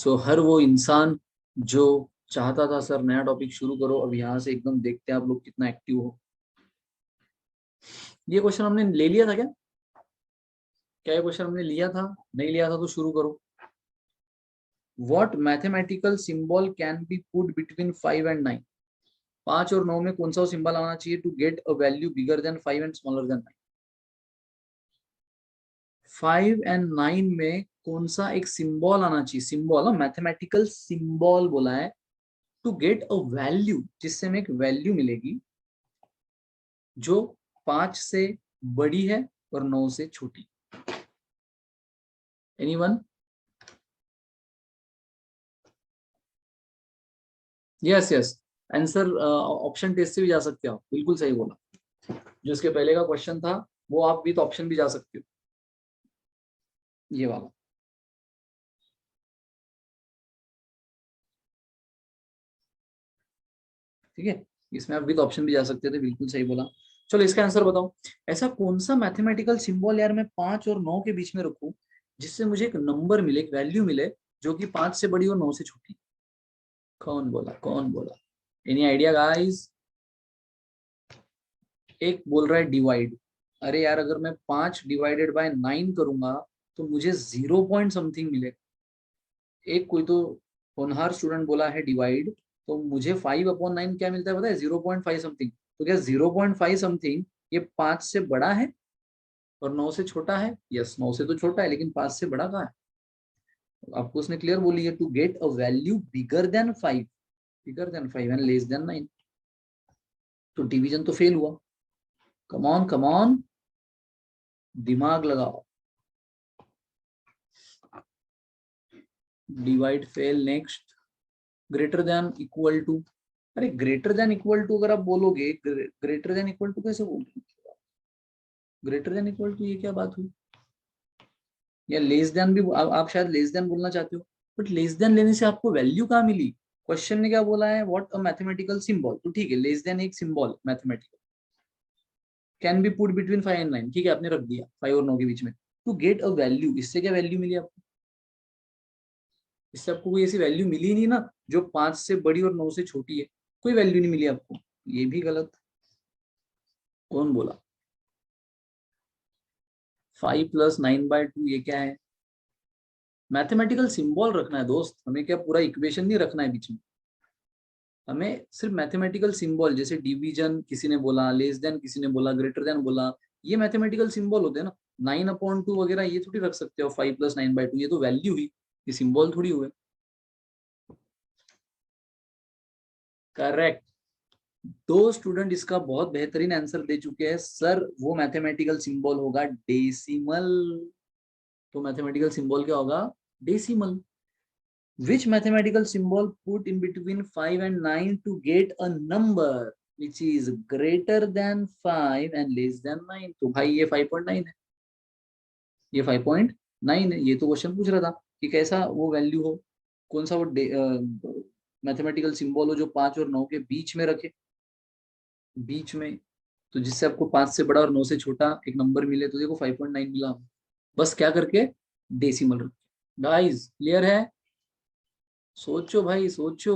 सो हर वो इंसान जो चाहता था सर नया टॉपिक शुरू करो, अब यहाँ से एकदम देखते हैं आप लोग कितना एक्टिव हो। ये क्वेश्चन हमने ले लिया था क्या? क्या ये क्वेश्चन हमने लिया था? नहीं लिया था तो शुरू करो। What mathematical symbol can be put between 5 and 9? 5 और 9 में कौन सा सिंबल आना चाहिए to get a value bigger than 5 and smaller than 9? 5 and 9 में कौन सा एक सिंबल आना चाहिए? सिंबल, मैथमेटिकल सिंबल बोला है, टू गेट अ वैल्यू, जिससे हमें एक वैल्यू मिलेगी जो 5 से बड़ी है और 9 से छोटी। Anyone? Yes yes, answer option test से भी जा सकते हो आप, बिल्कुल सही बोला। जो इसके पहले का क्वेश्चन था वो आप विथ ऑप्शन भी जा सकते हो, ये वाला। ठीक है, इसमें आप विद ऑप्शन भी जा सकते थे, बिल्कुल सही बोला। चलो इसका आंसर बताओ। ऐसा कौन सा मैथमेटिकल सिंबल यार मैं 5 और 9 के बीच में रखूं जिससे मुझे एक नंबर मिले, एक वैल्यू मिले जो कि 5 से बड़ी और 9 से छोटी? कौन बोला, कौन बोला? Any idea guys? एक बोल रहा है डिवाइड। अरे यार, अगर मैं 5 डिवाइडेड बाय 9 करूंगा तो मुझे 0 पॉइंट समथिंग मिलेगा। एक कोई तो होनहार स्टूडेंट बोला है डिवाइड, तो मुझे 5/9 क्या मिलता है पता है? 0.5 समथिंग। तो क्या 0.5 समथिंग ये 5 से बड़ा है और 9 से छोटा है? यस, 9 से तो छोटा है, लेकिन 5 से बड़ा कहाँ है? आपको उसने क्लियर बोली है, to get a value bigger than 5, bigger than 5 and less than 9। तो डिवीजन तो फेल हुआ। कम ऑन कम ऑन, दिमाग लगाओ। Divide fail, next. Greater than equal to. अरे ग्रेटर देन इक्वल टू अगर आप बोलोगे, ग्रेटर देन इक्वल टू कैसे बोलोगे? ग्रेटर देन इक्वल टू ये क्या बात हुई? या लेस देन भी आप शायद लेस देन बोलना चाहते हो, बट लेस देन लेने से आपको वैल्यू कहाँ मिली? क्वेश्चन ने क्या बोला है? What a mathematical symbol. तो ठीक है, लेस देन एक symbol mathematical can be put between 5 and 9, ठीक है आपने रख दिया 5 और 9 के बीच में। टू गेट अ वैल्यू, इससे क्या वैल्यू मिली आपको? इससे आपको कोई ऐसी वैल्यू मिली नहीं ना जो 5 से बड़ी और 9 से छोटी है। कोई वैल्यू नहीं मिली आपको। ये भी गलत। कौन बोला? 5 + 9/2 ये क्या है? मैथमेटिकल सिंबल रखना है दोस्त, हमें क्या पूरा इक्वेशन नहीं रखना है बीच में। हमें सिर्फ मैथमेटिकल सिंबल, जैसे डिवीजन किसी ने बोला, लेस देन किसी ने बोला, ग्रेटर देन बोला, ये मैथमेटिकल सिंबल होते हैं ना। 9/2 वगैरह ये थोड़ी रख सकते हो, 5 + 9/2, ये तो वैल्यू हुई, ये सिंबल थोड़ी हुए। करेक्ट। दो स्टूडेंट इसका बहुत बेहतरीन आंसर दे चुके हैं सर, वो मैथमेटिकल सिंबल होगा डेसिमल। तो मैथमेटिकल सिंबल क्या होगा? Decimal. Which mathematical symbol put in between 5 and 9 to get a number which is greater than 5 and less than 9? तो भाई ये 5.9 है, ये 5.9 है। ये तो क्वेश्चन पूछ रहा था कि कैसा वो वैल्यू हो, कौन सा वो मैथमेटिकल सिंबल हो जो 5 और 9 के बीच में रखे, बीच में। तो जिससे आपको 5 से बड़ा और 9 से छोटा एक नंबर मिले, तो देखो 5.9 मिला। बस क्या करके? डेसिमल रख। गाइस क्लियर है? सोचो भाई सोचो।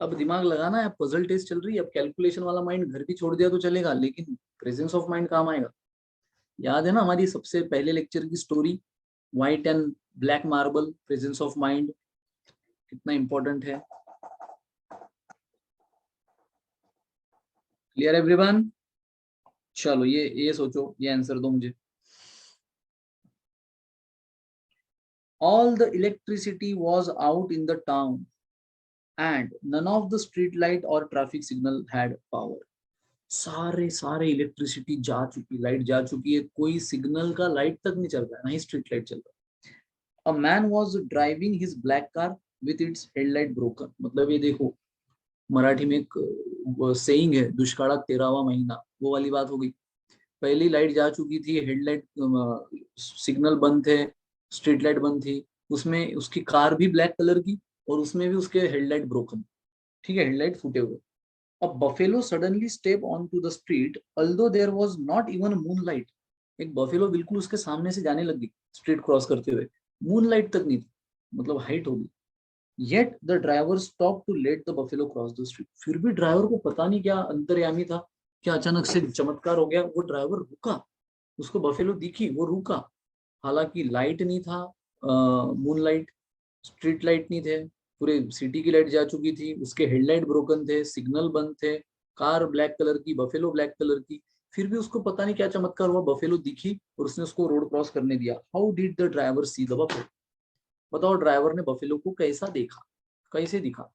अब दिमाग लगाना है, अब पजल टेस्ट चल रही है, अब कैलकुलेशन वाला माइंड घर भी छोड़ दिया तो चलेगा, लेकिन प्रेजेंस ऑफ माइंड काम आएगा। याद है ना हमारी सबसे पहले लेक्चर की story, white and black marble, presence of mind कितना इंपॉर्टेंट है। Clear everyone? चलो ये सोचो, ये आंसर दो मुझे। All the electricity was out in the town and none of the street light और ट्रैफिक सिग्नल हैड पावर। सारे सारे इलेक्ट्रिसिटी जा चुकी, लाइट जा चुकी है, कोई सिग्नल का लाइट तक नहीं चल रहा है, ना ही स्ट्रीट लाइट चल रहा है। A man was driving his black car with its headlight broken. मतलब ये देखो, मराठी में एक सेइंग है, दुष्काळात 13वां महीना, वो वाली बात हो गई। पहली लाइट जा चुकी थी, हेडलाइट सिग्नल बंद थे, स्ट्रीट लाइट बंद थी, उसमें उसकी कार भी ब्लैक कलर की और उसमें भी उसके हेडलाइट ब्रोकन, ठीक है, हेडलाइट फूटे हुए। A buffalo suddenly stepped onto the street, although there was not even moonlight. एक बफेलो बिल्कुल उसके सामने से जाने लगी स्ट्रीट क्रॉस करते हुए, मूनलाइट तक नहीं था, मतलब हाइट होगी। Yet the driver stop to let the buffalo cross the street. फिर भी ड्राइवर को पता नहीं क्या अंतर्यामी था, क्या अचानक से चमत्कार हो गया, वो ड्राइवर रुका, उसको बफेलो दिखी, वो रुका। हालांकि लाइट नहीं था, मून लाइट, स्ट्रीट लाइट नहीं थे, पूरे सिटी की लाइट जा चुकी थी, उसके हेडलाइट ब्रोकन थे, सिग्नल बंद थे, कार ब्लैक कलर की, बफेलो ब्लैक कलर की। फिर भी उसको पता नहीं क्या चमत्कार हुआ, बफेलो दिखी और उसने उसको रोड क्रॉस करने दिया। How did the driver see the buffalo? बताओ ड्राइवर ने बफेलो को कैसा देखा, कैसे दिखा?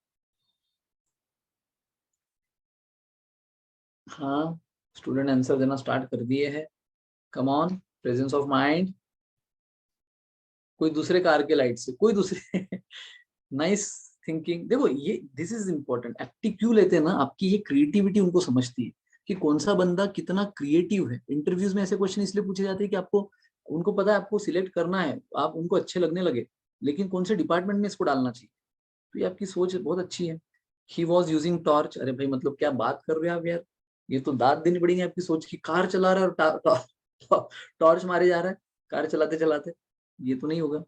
हाँ, स्टूडेंट आंसर देना स्टार्ट कर दिए हैं। Come on, presence of mind. कोई दूसरे कार के लाइट से, कोई दूसरे नाइस थिंकिंग। देखो ये दिस इज इंपॉर्टेंट, एक्टिव क्यों लेते हैं ना, आपकी ये क्रिएटिविटी उनको समझती है कि कौन सा बंदा कितना क्रिएटिव है। इंटरव्यूज में ऐसे क्वेश्चन इसलिए पूछे जाते हैं कि आपको, उनको पता है आपको सिलेक्ट करना है, आप उनको अच्छे लगने लगे, लेकिन कौन से डिपार्टमेंट में इसको डालना चाहिए। तो ये आपकी सोच बहुत अच्छी है। ही वॉज यूजिंग टॉर्च, अरे भाई मतलब क्या बात कर रहे हैं आप यार, ये तो दाद देनी पड़ेगी आपकी सोच की। कार चला रहा है और टॉर्च मारे जा रहा है कार चलाते चलाते, ये तो नहीं होगा,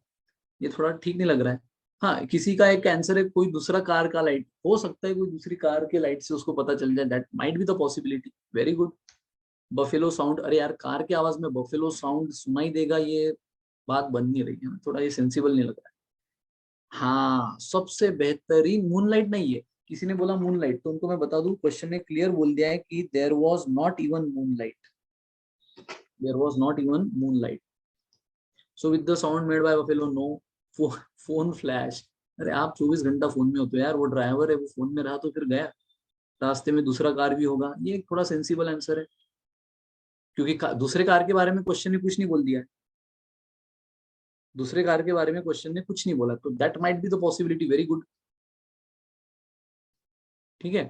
ये थोड़ा ठीक नहीं लग रहा है। हाँ, किसी का एक आंसर है कोई दूसरा कार का लाइट, हो सकता है कोई दूसरी कार के लाइट से उसको पता चल जाए, that might be the possibility. Very good. Buffalo sound, अरे यार कार की आवाज में बफेलो साउंड सुनाई देगा, ये बात बन नहीं रही है, थोड़ा ये सेंसिबल नहीं लग रहा है। हाँ, सबसे बेहतरीन मूनलाइट नहीं है। किसी ने बोला मूनलाइट, तो उनको मैं बता दूं, क्वेश्चन ने क्लियर बोल दिया है कि there was not even moonlight, there was not even moonlight. So with the sound made by buffalo, no. Phone flash, अरे आप 24 घंटा फोन में होते हो यार, वो ड्राइवर है, वो फोन में रहा तो फिर गया, रास्ते में दूसरा कार भी होगा, ये थोड़ा सेंसिबल आंसर है। क्योंकि दूसरे कार के बारे में क्वेश्चन ने कुछ नहीं बोल दिया है, दूसरे कार के बारे में क्वेश्चन ने कुछ नहीं बोला, तो that might be the possibility. Very good. ठीक है।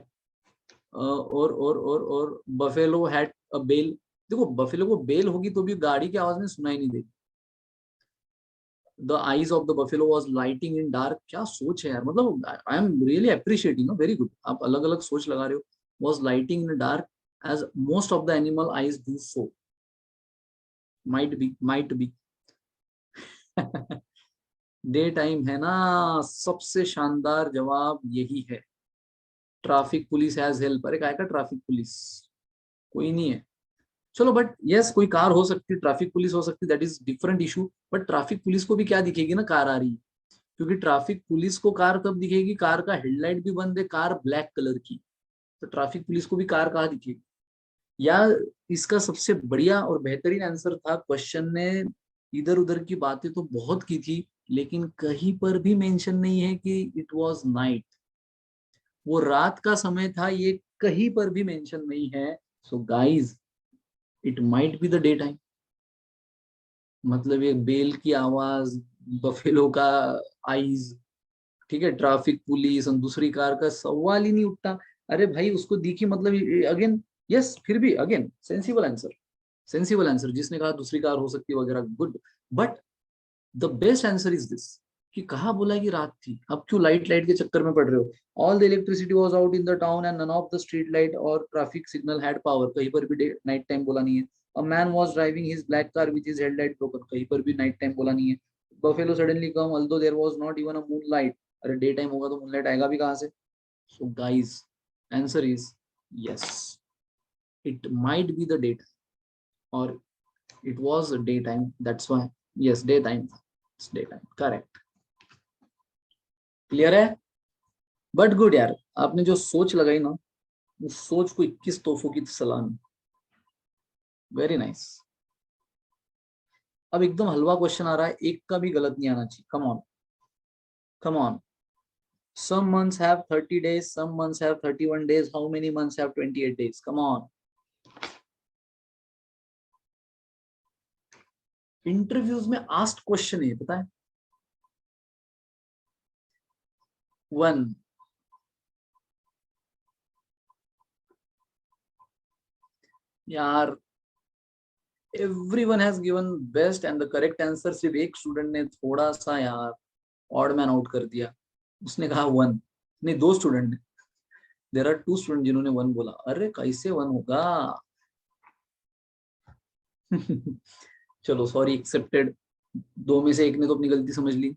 और बफेलो हैड अ बेल। देखो बफेलो को बेल होगी तो भी गाड़ी की आवाज में सुनाई नहीं देगी। The eyes of the buffalo was lighting in dark, क्या सोच है यार, मतलब I am really appreciating, very good, आप अलग अलग सोच लगा रहे हो। Was lighting in dark as most of the animal eyes do so, might be, might be. Day time है ना, सबसे शानदार जवाब यही है। ट्रैफिक पुलिस हैज हेल्प, अरे काय का ट्रैफिक पुलिस, कोई नहीं है। चलो बट यस, कोई कार हो सकती है, ट्रैफिक पुलिस हो सकती है, that is different issue. But traffic police को भी क्या दिखेगी ना, कार आ रही है। क्योंकि ट्रैफिक पुलिस को कार तब दिखेगी, कार का हेडलाइट भी बंद है, कार ब्लैक कलर की, तो ट्रैफिक पुलिस को भी कार कहाँ दिखेगी। या इसका सबसे बढ़िया और बेहतरीन आंसर था, क्वेश्चन ने इधर उधर की बातें तो बहुत की थी, लेकिन कहीं पर भी मेंशन नहीं है कि इट वाज नाइट, वो रात का समय था, ये कहीं पर भी मेंशन नहीं है। So guys, it might be the day time. मतलब ये बेल की आवाज, बफेलो का आईज, ठीक है, ट्रैफिक पुलिस और दूसरी कार का सवाल ही नहीं उठता। अरे भाई उसको दिखी, मतलब अगेन, यस, फिर भी again sensible answer, sensible answer. जिसने कहा दूसरी कार हो सकती है वगैरह, good. But the best answer is this, कि कहा बोला कि रात थी, अब क्यों लाइट लाइट के चक्कर में पड़ रहे हो। All the electricity was out in the town and none of the street light और ट्रैफिक सिग्नल हैड पावर, कहीं पर भी नाइट टाइम बोला नहीं है। A man was driving his black car which is headlight broken, कहीं पर भी नाइट टाइम बोला नहीं है। Buffalo suddenly come although there was not even a moon light, अरे डे टाइम होगा तो मूनलाइट आएगा भी कहाँ से। So guys, answer is yes, it might be the day और it was day time, that's why, yes day time था, day time, correct. Clear है? बट गुड यार, आपने जो सोच लगाई ना, उस सोच को 21 तोहफों की सलामी। Very nice. अब एकदम हलवा क्वेश्चन आ रहा है, एक का भी गलत नहीं आना चाहिए। Come on, come on. Some months have 30 days, some months have 31 days. How many months have 28 days? Come on. Interviews में आस्ट क्वेश्चन है, पता है? वन, यार everyone has given best and the correct answer, सिर्फ एक student ने थोड़ा सा यार ऑड मैन आउट कर दिया, उसने कहा वन। नहीं, दो स्टूडेंट ने, देर आर टू स्टूडेंट जिन्होंने वन बोला, अरे कैसे वन होगा। चलो सॉरी, एक्सेप्टेड। दो में से एक ने तो अपनी गलती समझ ली।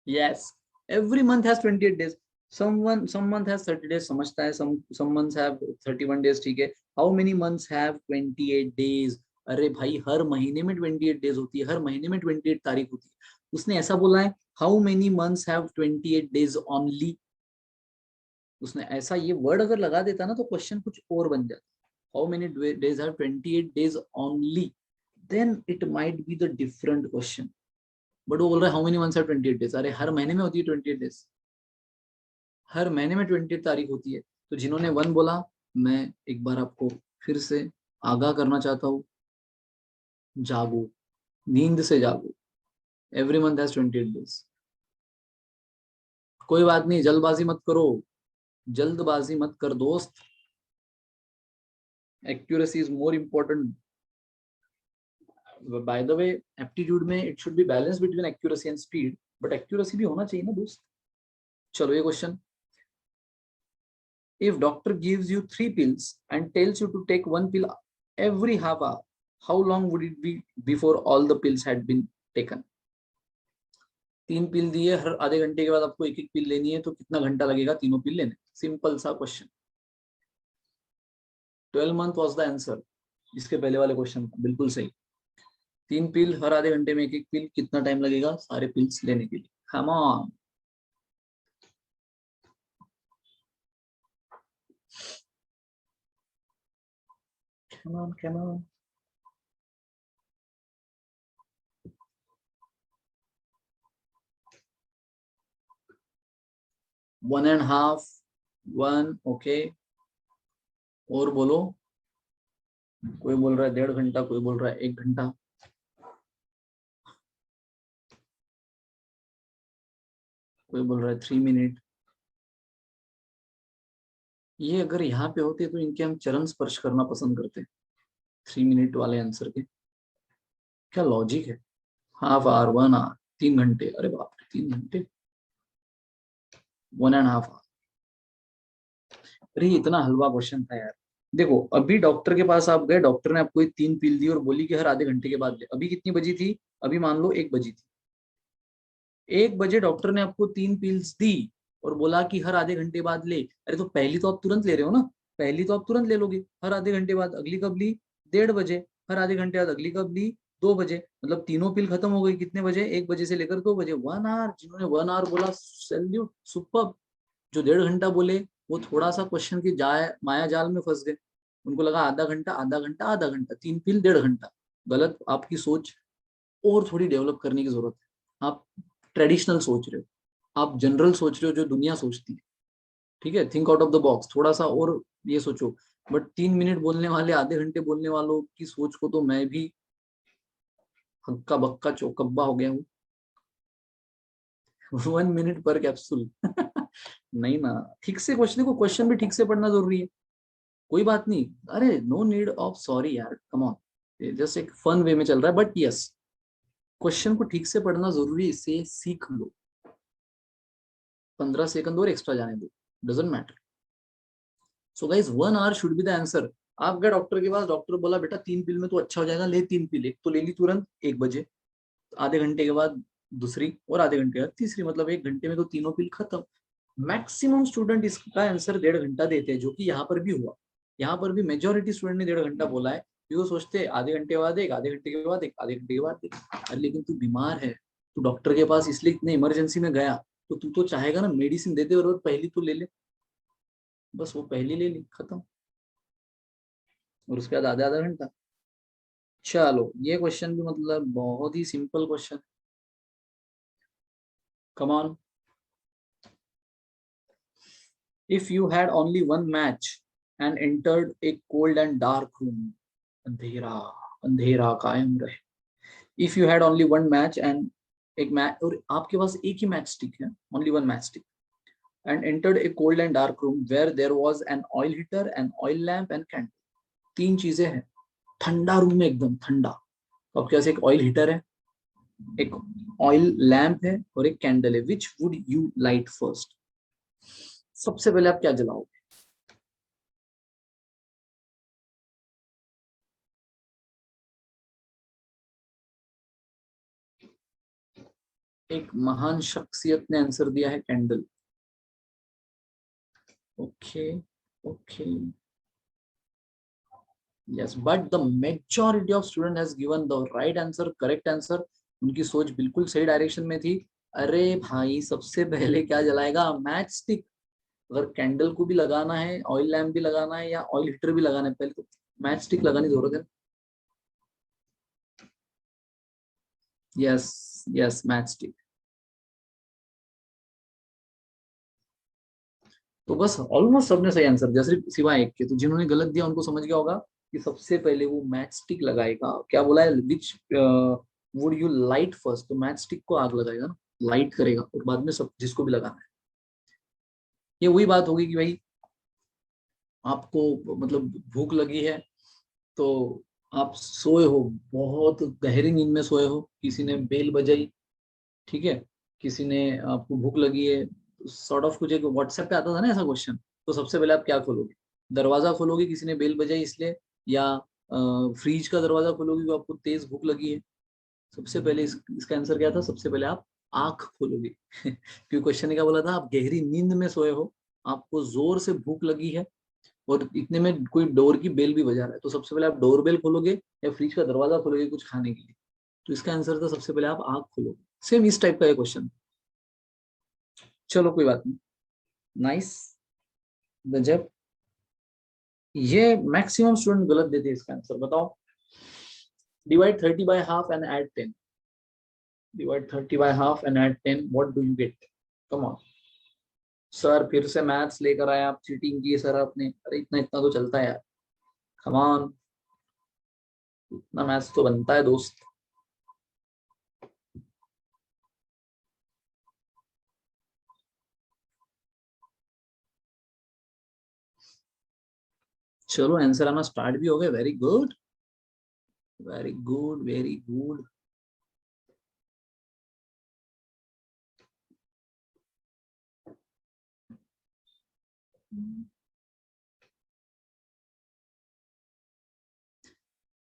Yes, every month has 28 days. Some month has 30 days, समझता है. Some months have 31 days, ठीक है. How many months have 28 days? अरे भाई हर महीने में 28 days होती है, हर महीने में 28 तारीख होती है. उसने ऐसा बोला है how many months have 28 days only. उसने ऐसा ये वर्ड अगर लगा देता ना तो क्वेश्चन कुछ और बन जाता. How many days have 28 days only? Then it might be the different question. But वो बोल रहा है how many months have 28 days. अरे हर महीने में होती है 28 डेज, हर महीने में 28 तारीख होती है. तो जिन्होंने वन बोला, मैं एक बार आपको फिर से आगाह करना चाहता हूँ, जागो, नींद से जागो. Every month has 28 days. कोई बात नहीं, जल्दबाजी मत करो, जल्दबाजी मत कर दोस्त. Accuracy is more important. By the way aptitude में it should be balance between accuracy and speed, but accuracy भी होना चाहिए ना दोस्त. चलो ये question. If doctor gives you 3 pills and tells you to take one pill every half hour, how long would it be before all the pills had been taken? 3 पिल दिए, हर आधे घंटे के बाद आपको एक एक पिल लेनी है, तो कितना घंटा लगेगा तीनों पिल लेने. सिंपल सा question. 12 month was the answer. इसके पहले वाले क्वेश्चन बिल्कुल सही. 3 पिल हर आधे घंटे में एक एक पिल, कितना टाइम लगेगा सारे पिल्स लेने के लिए. Come on. Come on, come on. 1.5, 1, okay. और बोलो. कोई बोल रहा है 1.5 घंटा, कोई बोल रहा है 1 घंटा. कोई बोल रहा है 3 मिनट. ये अगर यहाँ पे होते तो इनके हम चरण स्पर्श करना पसंद करते. 3 मिनट वाले आंसर के क्या लॉजिक है. हाफ आवर, 1 आवर, 3 घंटे. अरे बाप रे, 3 घंटे, 1.5 आवर. अरे इतना हलवा क्वेश्चन था यार. देखो अभी डॉक्टर के पास आप गए, डॉक्टर ने आपको 3 पिल दी और बोली कि हर आधे घंटे के बाद ले. अभी कितनी बजी थी, अभी मान लो 1 बजी थी. 1 बजे डॉक्टर ने आपको 3 पिल्स दी और बोला कि हर आधे घंटे बाद ले. अरे तो पहली तो आप तुरंत ले रहे हो ना, पहली तो आप तुरंत ले लोगे हर आधे घंटे बाद. अगली कब ली, 1:30 बजे. हर आधे घंटे बाद अगली कब ली, 2 बजे. मतलब तीनों पिल खत्म हो गई कितने बजे, 1 बजे से लेकर 2 बजे. 1 आवर. जिन्होंने 1 आवर बोला, सैल्यूट, सुपर. जो 1.5 घंटा बोले वो थोड़ा सा क्वेश्चन की जाए माया जाल में फंस गए. उनको लगा आधा घंटा, आधा घंटा, आधा घंटा, 3 पिल 1.5 घंटा. गलत. आपकी सोच और थोड़ी डेवलप करने की जरूरत है. आप ट्रेडिशनल सोच रहे हो, आप जनरल सोच रहे हो जो दुनिया सोचती है. ठीक है, think out of the box थोड़ा सा और ये सोचो. बट 3 मिनट बोलने वाले, आधे घंटे बोलने वालों की सोच को तो मैं भी हक्का बक्का चौकब्बा हो गया हूँ. 1 मिनट पर कैप्सूल. नहीं ना. ठीक से क्वेश्चन को, क्वेश्चन भी ठीक से पढ़ना जरूरी है. कोई बात नहीं. अरे नो नीड ऑफ सॉरी यार, कम ऑन. जस्ट एक फन वे में चल रहा है, बट यस, क्वेश्चन को ठीक से पढ़ना जरूरी है. इसे सीख लो. 15 सेकंड और एक्स्ट्रा जाने दो, doesn't matter. So guys 1 hour should be the answer. आप गए डॉक्टर के पास, डॉक्टर बोला बेटा 3 पिल में तो अच्छा हो जाएगा, ले 3 पिल. एक तो ले ली तुरंत 1 बजे, आधे घंटे के बाद दूसरी, और आधे घंटे के बाद तीसरी. मतलब 1 घंटे में तो तीनों पिल खत्म. मैक्सिमम स्टूडेंट इसका आंसर 1.5 घंटा देते हैं, जो कि यहाँ पर भी हुआ. यहाँ पर भी मेजोरिटी स्टूडेंट ने 1.5 घंटा बोला है. वो सोचते हैं आधे घंटे बाद एक, आधे घंटे के बाद एक, आधे घंटे के बाद एक. अरे लेकिन तू बीमार है, तू डॉक्टर के पास इसलिए इतने इमरजेंसी में गया, तो तू तो चाहेगा ना मेडिसिन देते और पहली तो ले ले. बस वो पहली ले ली, खत्म. और उसके बाद आधा आधा घंटा. चलो ये क्वेश्चन भी मतलब बहुत ही simple question. Come on. If you had only one match and entered a cold and dark room, अंधेरा, अंधेरा कायम रहे. If you had only one match and एक मैच, और आपके पास एक ही मैच स्टिक है, only one match stick, and entered a cold and dark room where there was an oil heater, an oil lamp and candle. 3 चीजें हैं. ठंडा room में, एकदम ठंडा. तो आपके पास एक ऑयल हीटर है, एक ऑयल लैंप है और एक कैंडल है. Which would you light first. सबसे पहले आप क्या जलाओगे. एक महान शख्सियत ने आंसर दिया है candle. Okay okay yes, but the majority of student has given the right answer, correct answer. उनकी सोच बिल्कुल सही डायरेक्शन में थी। अरे भाई, सबसे पहले क्या जलाएगा? Match stick. अगर कैंडल को भी लगाना है, ऑयल लैम्प भी लगाना है या ऑयल हीटर भी लगाना है, पहले तो मैच स्टिक लगाने की जरूरत है। Yes yes, match stick. तो बस ऑलमोस्ट सबने सही आंसर दिया, सिर्फ सिवाय एक के। तो जिन्होंने गलत दिया उनको समझ गया होगा कि सबसे पहले वो मैच स्टिक लगाएगा। क्या बोला है? Which would you light first? तो मैच स्टिक को आग लगाएगा ना, लाइट करेगा, और बाद में सब जिसको भी लगाना है। ये वही बात होगी कि भाई आपको मतलब भूख लगी है, तो आप सोए हो, बहुत गहरी नींद में सोए हो, किसी ने बेल बजाई, ठीक है, किसी ने, आपको भूख लगी है, सॉर्ट ऑफ कुछ एक व्हाट्सएप पे आता था ना ऐसा क्वेश्चन। तो सबसे पहले आप क्या खोलोगे? दरवाजा खोलोगे, किसी ने बेल बजाई इसलिए, या फ्रिज का दरवाजा खोलोगे क्योंकि आपको तेज भूख लगी है? सबसे पहले इसका आंसर क्या था? सबसे पहले आप आंख खोलोगे क्योंकि क्वेश्चन ने क्या बोला था? आप गहरी नींद में सोए हो, आपको जोर से भूख लगी है, और इतने में कोई डोर की बेल भी बजा रहा है, तो सबसे पहले आप डोर बेल खोलोगे या फ्रिज का दरवाजा खोलोगे कुछ खाने के लिए? तो इसका आंसर था सबसे पहले आप आंख खोलोगे। सेम इस टाइप का क्वेश्चन। चलो कोई बात नहीं। नाइस, गजब। ये मैक्सिमम स्टूडेंट गलत देते हैं इसका आंसर। बताओ, divide 30 by half and add 10। Divide 30 by half and add 10, what do you get? Come on sir, फिर से मैथ्स लेकर आए आप, चीटिंग की है सर आपने। अरे इतना इतना तो चलता है यार, कम ऑन, इतना मैथ्स तो बनता है दोस्त। चलो आंसर आना स्टार्ट भी हो गए, very good, very good, very good.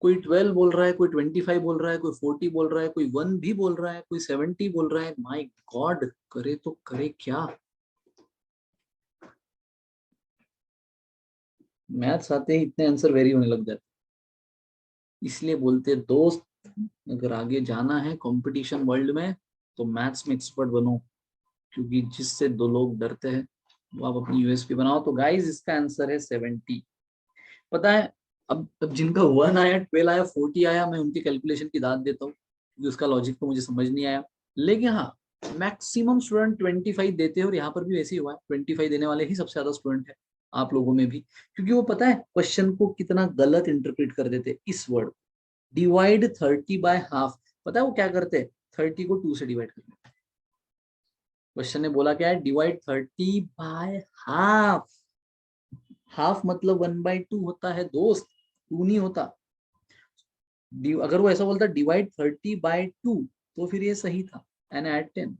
कोई 12 बोल रहा है, कोई 25 बोल रहा है, कोई 40 बोल रहा है, कोई 1 भी बोल रहा है, कोई 70 बोल रहा है। माय गॉड, करे तो करे क्या? मैथ्स आते ही इतने आंसर वेरी होने लग जाते। इसलिए बोलते हैं, दोस्त, अगर आगे जाना है कंपटीशन वर्ल्ड में, तो मैथ्स में एक्सपर्ट बनो, क्योंकि जिससे दो लोग डरते हैं वो आप अपनी यूएसपी बनाओ। तो गाइस, इसका आंसर है 70। पता है, अब जिनका 1 आया, 12 आया, 40 आया, मैं उनकी कैलकुलेशन की दाद देता हूँ, क्योंकि उसका लॉजिक तो मुझे समझ नहीं आया। लेकिन हाँ, मैक्सिमम स्टूडेंट 25 देते हैं, और यहाँ पर भी वैसे ही हुआ है, 25 देने वाले ही सबसे ज्यादा स्टूडेंट है आप लोगों में भी। क्योंकि वो पता है क्वेश्चन को कितना गलत इंटरप्रेट कर देते हैं। इस वर्ड डिवाइड 30 बाय हाफ, पता है वो क्या करते हैं? 30 को 2 से डिवाइड करते हैं। क्वेश्चन ने बोला क्या है? Divide 30 by half. हाफ मतलब 1/2 होता है दोस्त, 2 नहीं होता। अगर वो ऐसा बोलता डिवाइड 30/2, तो फिर ये सही था, एंड एट 10।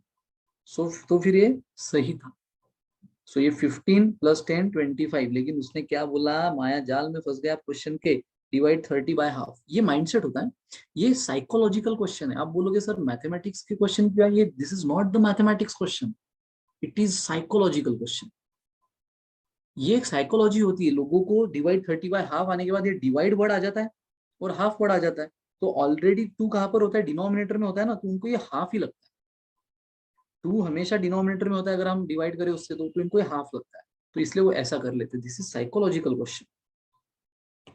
सो तो फिर ये सही था। सो ये 15 प्लस 10 25। लेकिन उसने क्या बोला? माया जाल में फंस गया क्वेश्चन के, डिवाइड 30 बाय हाफ। ये माइंडसेट होता है, ये साइकोलॉजिकल क्वेश्चन है। आप बोलोगे सर मैथमेटिक्स के क्वेश्चन क्या? ये this is not the mathematics question, it is psychological question. ये एक साइकोलॉजी होती है। लोगों को डिवाइड 30 बाय हाफ आने के बाद ये डिवाइड वर्ड आ जाता है और हाफ वर्ड आ जाता है। तो ऑलरेडी टू कहाँ पर होता है? डिनोमिनेटर में होता है ना, तो उनको ये हाफ ही लगता है। टू हमेशा डिनोमिनेटर में होता है, अगर हम डिवाइड करें उससे, तो इनको ये हाफ लगता है। तो इसलिए वो ऐसा कर लेते हैं। This is psychological question.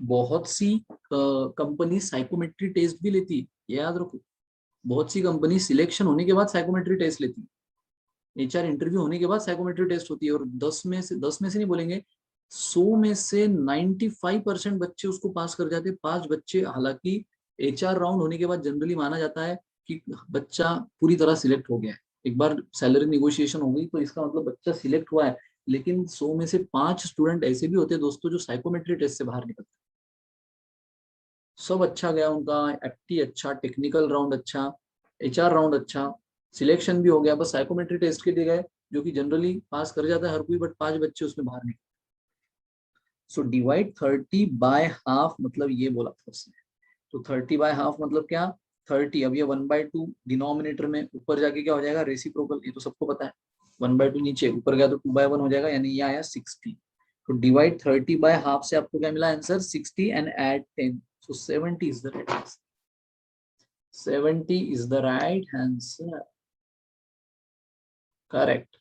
बहुत सी कंपनी साइकोमेट्री टेस्ट भी लेती है, ये याद रखो। बहुत सी कंपनी सिलेक्शन होने के बाद साइकोमेट्री टेस्ट लेती है। एचआर इंटरव्यू होने के बाद साइकोमेट्री टेस्ट होती है, और 10 में से नहीं बोलेंगे, 100 में से 95% बच्चे उसको पास कर जाते हैं। 5 बच्चे, हालांकि एचआर राउंड होने के बाद जनरली माना जाता है कि बच्चा पूरी तरह सिलेक्ट हो गया है। एक बार सैलरी निगोशिएशन हो गई तो इसका मतलब बच्चा सिलेक्ट हुआ है। लेकिन 100 में से 5 स्टूडेंट ऐसे भी होते हैं दोस्तों, जो साइकोमेट्री टेस्ट से बाहर निकलते हैं। सब अच्छा गया उनका, एफटी अच्छा, टेक्निकल राउंड अच्छा, एचआर राउंड अच्छा, सिलेक्शन भी हो गया, बस साइकोमेट्री टेस्ट के लिए गए, जो कि जनरली पास कर जाता है हर कोई, बट 5 बच्चे उसमें बाहर निकले। सो डिवाइड 30 बाय हाफ मतलब ये बोला था उसने। तो 30 बाय हाफ मतलब क्या? 30, अब ये 1/2 डिनोमिनेटर में, ऊपर जाके क्या हो जाएगा रेसिप्रोकल, ये तो सबको पता है। 1/2 नीचे, ऊपर गया तो 2/1 हो जाएगा, यानी ये आया 60। तो डिवाइड 30 बाय हाफ से आपको क्या मिला answer 60 and add 10, so 70 is the right answer. 70 is the right answer, correct.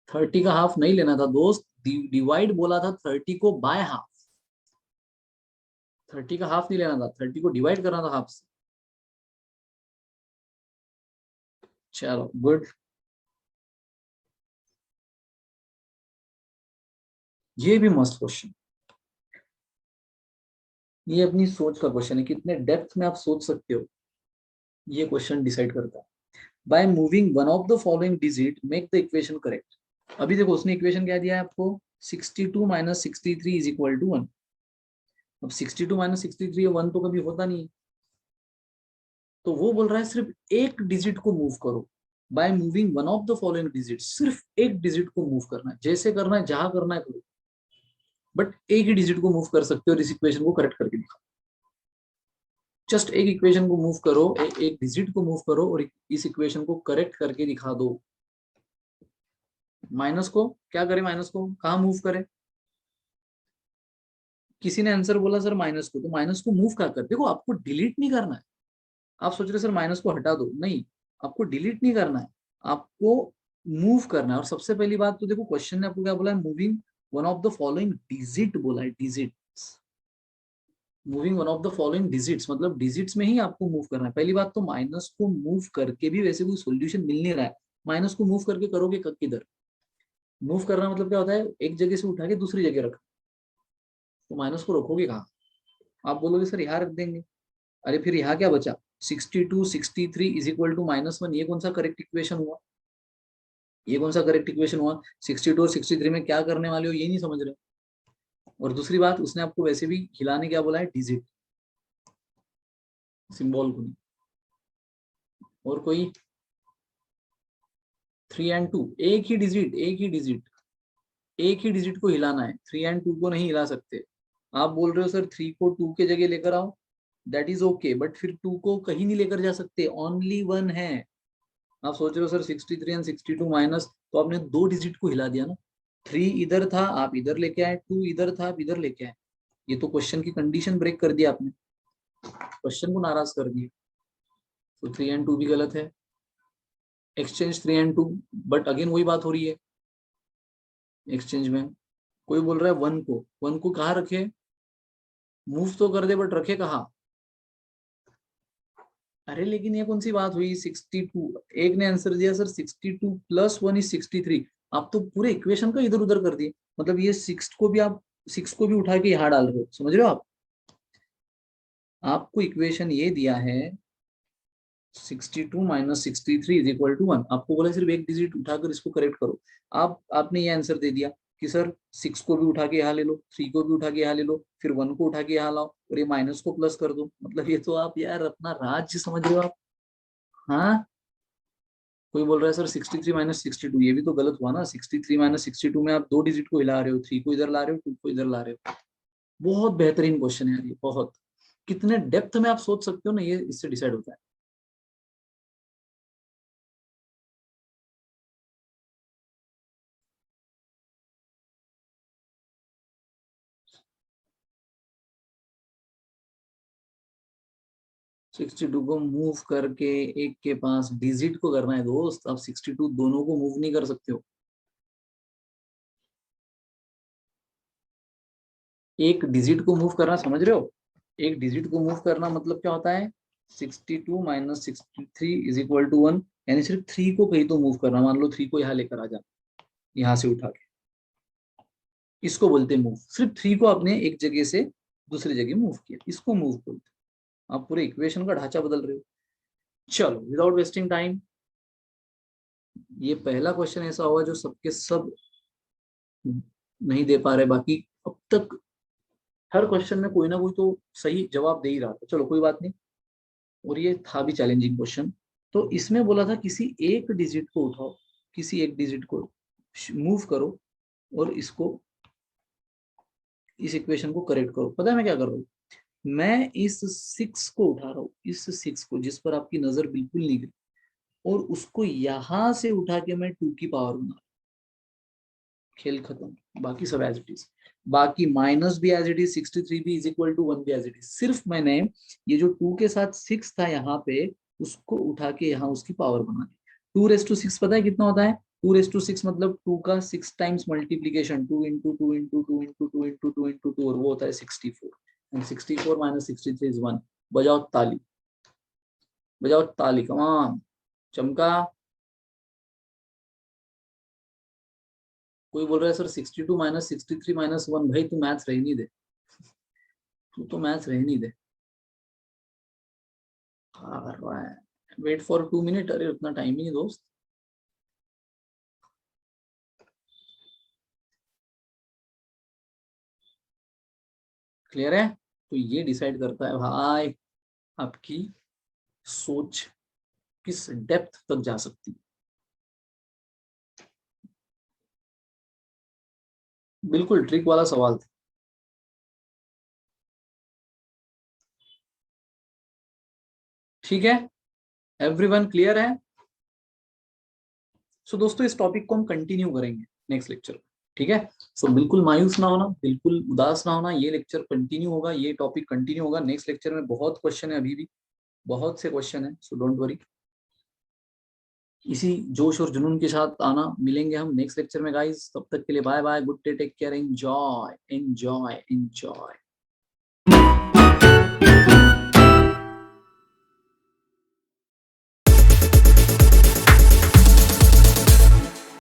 30 का हाफ नहीं लेना था दोस्त, डिवाइड बोला था 30 को बाय हाफ, 30 का हाफ नहीं लेना था, 30 को डिवाइड करना था हाफ से। चलो गुड। ये भी मस्त क्वेश्चन, ये अपनी सोच का क्वेश्चन है, कितने डेप्थ में आप सोच सकते हो, ये क्वेश्चन डिसाइड करता है। By moving one of the following digit make the equation correct. अभी देखो उसने इक्वेशन क्या दिया है आपको, 62 माइनस 63 इज इक्वल टू 1। अब 62 माइनस 63 1 तो कभी होता नहीं, तो वो बोल रहा है सिर्फ एक डिजिट को मूव करो। By moving one of the following digit, सिर्फ एक डिजिट को मूव करना है, जैसे करना है जहां करना है करो, बट एक ही डिजिट को मूव कर सकते हो और इस इक्वेशन को करेक्ट करके दिखाओ। जस्ट एक इक्वेशन को मूव करो, एक डिजिट को मूव करो और इस इक्वेशन को करेक्ट करके दिखा दो। माइनस को क्या करे, माइनस को कहाँ मूव करे, किसी ने आंसर बोला सर माइनस को, तो माइनस को मूव क्या कर, देखो आपको डिलीट नहीं करना है। आप सोच रहे सर माइनस को हटा दो, नहीं, आपको डिलीट नहीं करना है, आपको मूव करना है। और सबसे पहली बात तो देखो क्वेश्चन ने आपको क्या बोला है, moving one of the following digit बोला है, digit. Moving one of the following digits मतलब डिजिट्स में ही आपको मूव करना है। पहली बात तो माइनस को मूव करके भी वैसे कोई सोल्यूशन मिल नहीं रहा है, माइनस को मूव करके करोगे किधर। मूव करना मतलब क्या होता है, एक जगह से उठा के दूसरी जगह रखना, तो माइनस को रखोगे कहाँ, आप बोलोगे सर यहाँ रख देंगे, अरे फिर यहाँ क्या बचा, 62 63 इज इक्वल टू -1, ये कौन सा करेक्ट इक्वेशन हुआ, ये कौन सा करेक्ट इक्वेशन हुआ। 62 और 63 में क्या करने वाले हो ये नहीं समझ रहे। और दूसरी बात, उसने आपको वैसे भी हिलाने क्या बोला है, डिजिट, सिंबल को नहीं। और कोई 3 एंड 2, एक ही डिजिट, एक ही डिजिट, एक ही डिजिट को हिलाना है, 3 एंड 2 को नहीं हिला सकते। आप बोल रहे हो सर 3 को 2 के जगह लेकर आओ, दैट इज ओके, बट फिर 2 को कहीं नहीं लेकर जा सकते, ओनली 1 है। आप सोच रहे हो सर 63 एंड 62 माइनस, तो आपने दो डिजिट को हिला दिया ना, 3 इधर था आप इधर लेके आए, 2 इधर था आप इधर लेके आए, ये तो क्वेश्चन की कंडीशन ब्रेक कर दिया आपने, क्वेश्चन को नाराज कर दिया। तो 3 एंड 2 भी गलत है, एक्सचेंज 3 एंड 2, बट अगेन वही बात हो रही है एक्सचेंज में। कोई बोल रहा है 1 को, 1 को कहाँ रखे, मूव तो कर दे बट रखे कहाँ। अरे लेकिन ये कौन सी बात हुई, 62, एक ने आंसर दिया सर 62 प्लस 1 इज 63, आप तो पूरे इक्वेशन का इधर उधर कर दिए, मतलब ये 6 को भी आप 6 को भी उठा के यहाँ डाल रहे हो, समझ रहे हो आप। आपको इक्वेशन ये दिया है 62 माइनस 63 इज इक्वल टू 1, आपको बोला सिर्फ एक डिजिट उठाकर इसको करेक्ट करो। आपने ये आंसर दे दिया कि सर 6 को भी उठा के यहाँ ले लो, 3 को भी उठा के यहाँ ले लो, फिर 1 को उठा के यहाँ लाओ और ये माइनस को प्लस कर दो, मतलब ये तो आप यार अपना राज्य समझ रहे हो आप। हाँ, कोई बोल रहा है सर 63 माइनस 62, ये भी तो गलत हुआ ना, 63 माइनस 62 में आप दो डिजिट को हिला रहे हो, 3 को इधर ला रहे हो, 2 को इधर ला रहे हो। बहुत बेहतरीन क्वेश्चन है यार ये, बहुत, कितने डेप्थ में आप सोच सकते हो ना, ये इससे डिसाइड होता है। 62 को मूव करके एक के पास डिजिट को करना है दोस्त, आप 62 दोनों को मूव नहीं कर सकते हो। एक डिजिट को मूव करना, समझ रहे हो, एक डिजिट को मूव करना मतलब क्या होता है, 62 माइनस 63 इज इक्वल टू 1, यानी सिर्फ 3 को कहीं तो मूव करना, मान लो 3 को यहाँ लेकर आ जा, यहाँ से उठा के, इसको बोलते हैं मूव। सिर्फ 3 को आपने एक जगह से दूसरी जगह मूव किया, इसको मूव बोलते हैं। आप पूरे इक्वेशन का ढांचा बदल रहे हो। चलो विदाउट वेस्टिंग टाइम, ये पहला क्वेश्चन ऐसा हुआ जो सबके सब नहीं दे पा रहे, बाकी अब तक हर क्वेश्चन में कोई ना कोई तो सही जवाब दे ही रहा था, चलो कोई बात नहीं। और ये था भी चैलेंजिंग क्वेश्चन। तो इसमें बोला था किसी एक डिजिट को उठाओ, किसी एक डिजिट को मूव करो और इसको, इस इक्वेशन को करेक्ट करो। पता है मैं क्या कर रहा हूँ, मैं इस 6 को उठा रहा हूँ, इस 6 को जिस पर आपकी नजर बिल्कुल नहीं गई, और उसको यहां से उठा के मैं 2 की पावर बना, खेल खत्म, बाकी सब एज इट इज। बाकी माइनस भी एज इट इज, 63 भी इज इक्वल टू 1 भी एज इट इज। सिर्फ मैंने ये जो 2 के साथ 6 था यहाँ पे, उसको उठा के यहाँ उसकी पावर बना दी। 2 रेस टू 6 पता है कितना होता है? 2 रेस टू 6 मतलब 2 का 6 times multiplication, 2 into 2 into 2 into 2 into 2, और वो होता है 64। And 64 minus 63 is 1। बजाओ ताली, बजाओ ताली, कमान, चमका। कोई बोल रहा है सर 62 माइनस 63 माइनस 1। भाई तू मैथ्स रह नहीं दे, तू तो मैथ्स रह नहीं दे। क्या कर रहा है? Wait for 2 minute. अरे उतना टाइम ही नहीं दोस्त। क्लियर है? तो ये डिसाइड करता है भाई आपकी सोच किस डेप्थ तक जा सकती है। बिल्कुल ट्रिक वाला सवाल था। ठीक है, एवरीवन क्लियर है? सो दोस्तों इस टॉपिक को हम कंटिन्यू करेंगे नेक्स्ट लेक्चर में। ठीक है, सो बिल्कुल मायूस ना होना, बिल्कुल उदास ना होना, ये लेक्चर कंटिन्यू होगा, ये टॉपिक कंटिन्यू होगा। नेक्स्ट लेक्चर में बहुत क्वेश्चन है, अभी भी बहुत से क्वेश्चन है, सो डोंट वरी। इसी जोश और जुनून के साथ आना, मिलेंगे हम नेक्स्ट लेक्चर में गाइस। तब तक के लिए bye bye, good day, take care, enjoy enjoy enjoy.